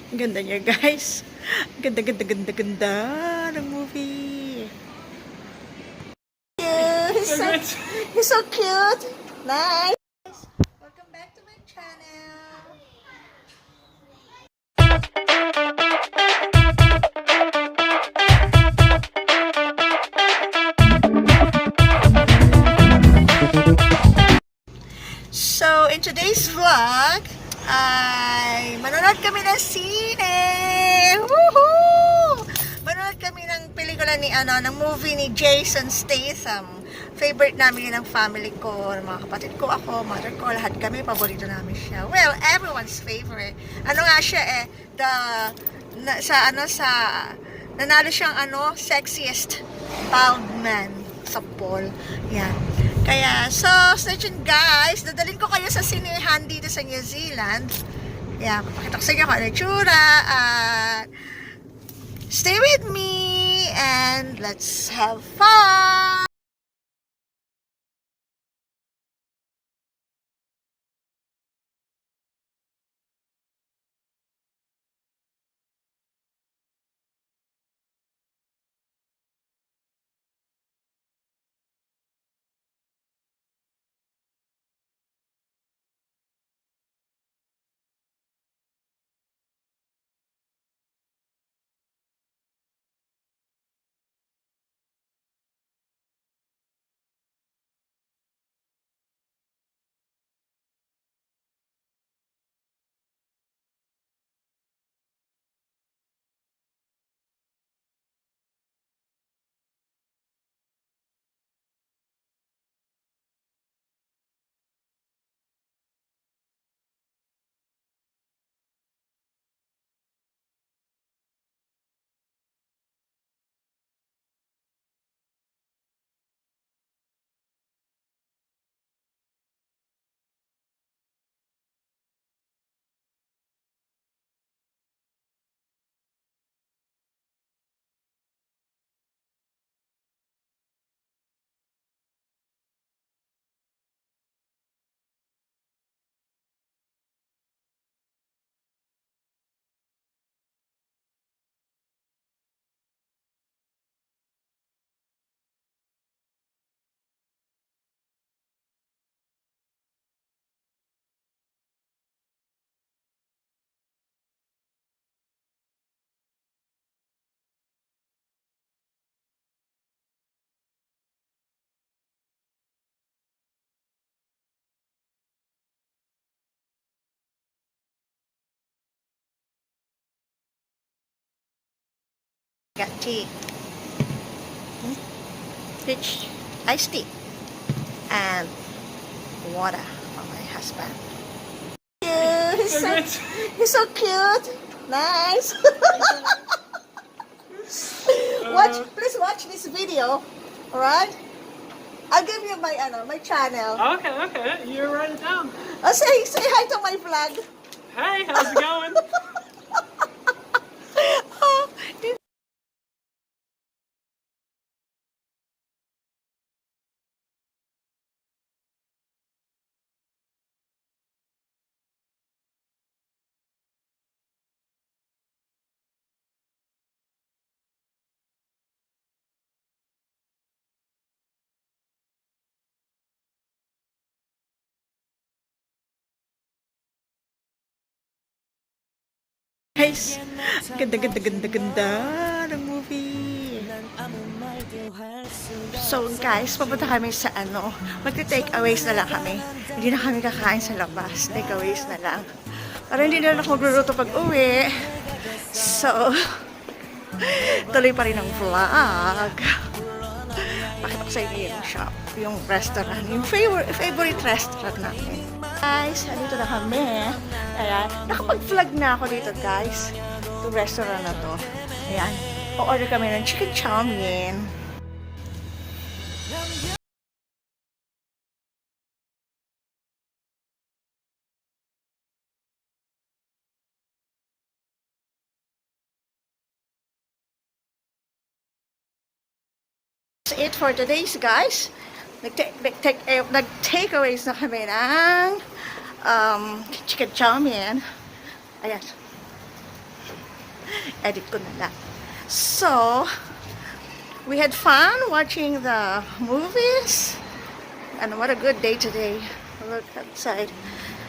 Ang ganda niya, guys. Ganda, ganda, ganda, ganda ng movie. He's so cute. Nice. Welcome back to my channel. So, in today's vlog, ay manonood kami ng sine! Woohoo! Manonood kami ng pelikula ng movie ni Jason Statham. Favorite namin yun ng family ko, ng mga kapatid ko, ako, mother ko, lahat kami, paborito namin siya. Well, everyone's favorite. Ano nga siya nanalo siyang sexiest bald man sa poll. Yan. Kaya, so, stay tuned guys. Dadalhin ko kayo sa sinehan dito sa New Zealand. Yan, papakita ko sa inyo kung ano yung tsura. Stay with me and let's have fun! Got tea. Peach iced tea. And water for my husband. He's so cute. Nice. Please watch this video. Alright? I'll give you my channel. Okay. You write it down. Oh, say hi to my vlog. Hey, how's it going? Guys, ganda, ganda, ganda, ganda ng movie. So guys, papunta kami sa magti-takeaways na lang kami. Hindi na kami kakain sa labas. Takeaways na lang. Para hindi na ako magluluto pag uwi. So, tuloy pa rin ang vlog. Pakita ko sa inyo yung shop, yung restaurant, yung favorite restaurant namin. Guys, andito na kami. Ayan, nakapag-vlog na ako dito guys. Itong restaurant na to. Ayan, o-order kami ng chicken chow mein. That's it for today's guys. Nag-takeaways na kami ng chicken chow mein. Ayan. edit ko na lang. So, we had fun watching the movies. And what a good day today. Look outside.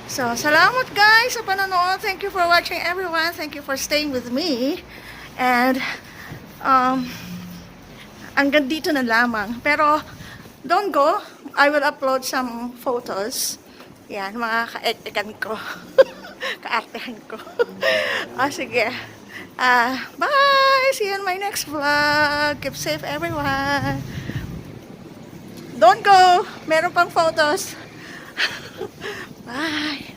So, salamat guys sa panonood. Thank you for watching everyone. Thank you for staying with me. And, hanggang dito na lamang. Pero, don't go. I will upload some photos. Yan, mga kaektikan ko. Kaartehan ko. Sige. Bye! See you in my next vlog. Keep safe everyone. Don't go. Meron pang photos. Bye.